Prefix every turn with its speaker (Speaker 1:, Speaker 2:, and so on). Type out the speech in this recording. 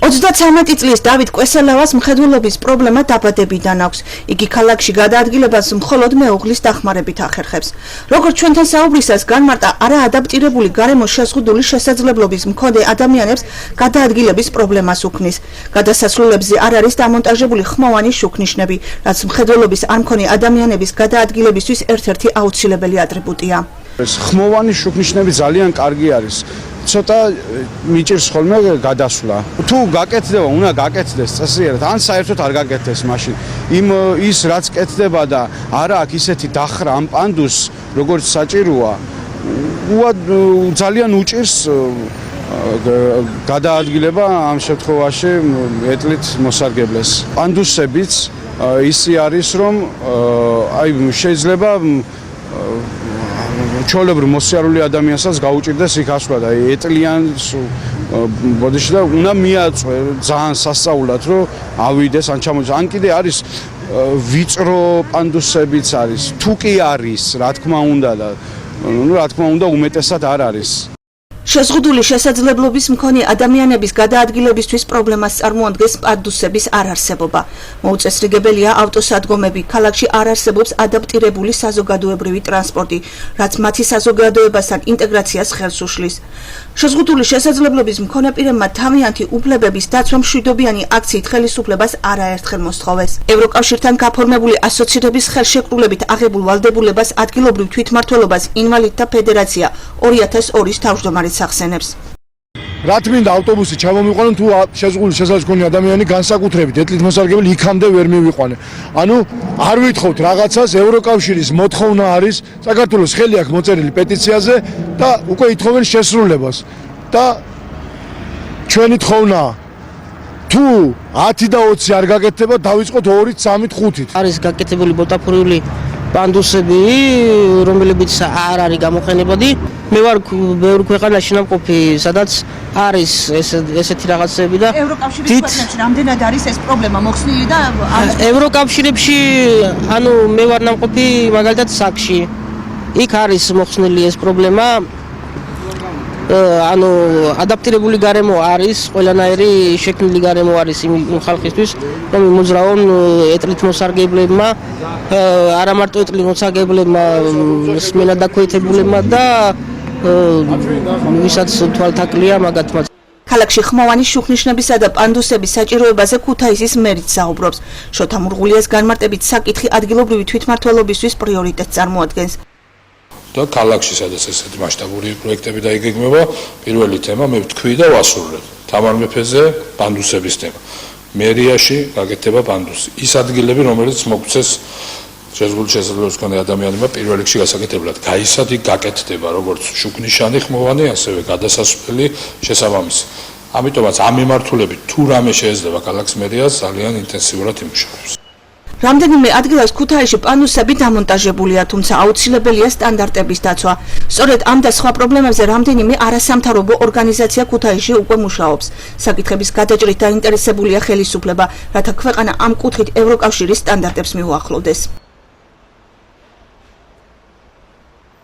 Speaker 1: 33 წლის დავით კვესელევას მხედველობის პრობლემა დაბადებიდან აქვს. იგი ქალაქში გადაადგილებას მხოლოდ მეუღლის დახმარებით ახერხებს. როგორც ჩვენთან საუბრისას განმარტა, არაადაპტირებული გარემოს შეზღუდული შესაძლებლობის მქონე ადამიანებს გადაადგილების პრობლემას უქმნის. გადასასვლელებზე არ არის დამონტაჟებული ხმოვანი შუქნიშნები, რაც მხედველობის არ მქონე ადამიანების გადაადგილებისთვის ერთ-ერთი აუცილებელი ატრიბუტია.
Speaker 2: ხმოვანი შუქნიშნები ძალიან კარგი არის. ცოტა მიჭირს ხოლმე გადასვლა. თუ გაკეთდება, უნდა გაკეთდეს წესიერად, ან საერთოდ არ გაკეთდეს მაშინ. ის რაც კეთდება და არა აქვს ისეთი დახრა ამ პანდუს, როგორც საჭიროა, ძალიან უჭირს გადაადგილება ამ შემთხვევაში ეტლით მოსარგებლეს. პანდუსებიც ისი არის, რომ შეიძლება ჩოლებრივ მოსიარული ადამიანსაც გაუჭირდეს იქ ასვლა და ეტლიანს ბოდიში და უნდა მიაწვე ძალიან სასწაულად რომ ავიდეს ან ჩამოდის. ან კიდე არის ვიწრო პანდუსებიც არის. თუ კი არის, რა თქმა უნდა უმეტესად არ არის.
Speaker 1: შეზღუდული შესაძლებლობის მქონე ადამიანების გადაადგილებისთვის პრობლემას წარმოადგენს პანდუსების არარსებობა. მოუწესრიგებელია ავტოსადგომები. ქალაქში არ არსებობს ადაპტირებული საზოგადოებრივი ტრანსპორტი, რაც მათი საზოგადოებასთან ინტეგრაციას ხელს უშლის. შეზღუდული შესაძლებლობის მქონე პირებმა თავიანთი უფლებების დაცვა მშვიდობიანი აქციით ხელისუფლებას არაერთხელ მოსთხოვეს. ევროკავშირთან გაფორმებული ასოცირების ხელშეკრულებით აღებულ ვალდებულებას ადგილობრივ თვითმმართველობას ინვალიდთა ფედერაცია 2002-ის თავმჯდომარედ ახსენებს.
Speaker 3: რა თქმა ავტობუსი ჩამომიყვანონ თუ შეზღუდული შესაძლებლობის მქონე ადამიანი განსაკუთრებით ეტლით მოსარგებელი იქამდე ვერ მივიყვანე. ანუ არ ვითხოვთ რაღაცას, ევროკავშირის მოთხოვნა არის, საქართველოს ხელი აქვს მოწერილი პეტიციაზე და უკვე ითხოვენ შესრულებას. და ჩვენი თხოვნა თუ 10 და 20 არ გაკეთდება, დავიწყოთ 2-ით, 3-ით, 5-ით.
Speaker 4: არის გაკეთებული ბოტაფორიული პანდუსები, რომლებიც არ არის გამოყენებადი. მე ვარ ბევრ ქვეყანაში ნამყოფი, სადაც არის ესეთი რაღაცები და
Speaker 1: ევროკავშირის რამდენად არის ეს პრობლემა მოხსნილი და
Speaker 4: ევროკავშირებში, ანუ მე ვარ ნამყოფი მაგალითად საკში. იქ არის მოხსნილი ეს პრობლემა. ანუ ადაპტირებული გარემო არის, ყველანაირი შექმნილი გარემო არის იმ ხალხისთვის, რომ მოძრაონ ეტლით მოსარგებლებმა, არა მარტო ეტლით მოსარგებლებმა, სმენადაქვეითებულებმა და ვისაც თვალთაკლია მაგათმა.
Speaker 1: ქალაქში ხმოვანი შუქნიშნებისა და პანდუსების საჭიროებაზე ქუთაისის მერიც საუბრობს. შოთა მურღულიას განმარტებით საკითხი ადგილობრივი თვითმმართველობისთვის პრიორიტეტს წარმოადგენს.
Speaker 5: და ქალაქში სადაც ესეთი მასშტაბური პროექტები დაიგეგმება, პირველი თემა მე ვთქვი და ვასრულებ. თამარ მეფეზე პანდუსების თემა. მერიაში გაკეთდება პანდუსი. ის ადგილები, რომელიც მოგვცეს შეზღუდული შესაძლებლობის მქონე ადამიანებმა პირველ რიგში გასაკეთებლად. გაისადი გაკეთდება როგორც შუქნიშანი ხმოვანი, ასევე გადასასვლელი შესაბამისი. ამიტომაც ამ მიმართულებით თუ რამე შეეძლება ქალაქის მერიას ძალიან ინტენსიურად იმუშავებს.
Speaker 1: რამდენიმე ადგილას ქუთაისში პანდუსები დამონტაჟებულია, თუმცა აუცილებელია სტანდარტების დაცვა. სწორედ ამ და სხვა პრობლემებზე რამდენიმე არასამთავრობო ორგანიზაცია ქუთაისში უკვე მუშაობს. საკითხების გადაჭრით დაინტერესებულია ხელისუფლება, რათა ქვეყანა ამ კუთხით ევროკავშირის სტანდარტებს მიუახლოვდეს.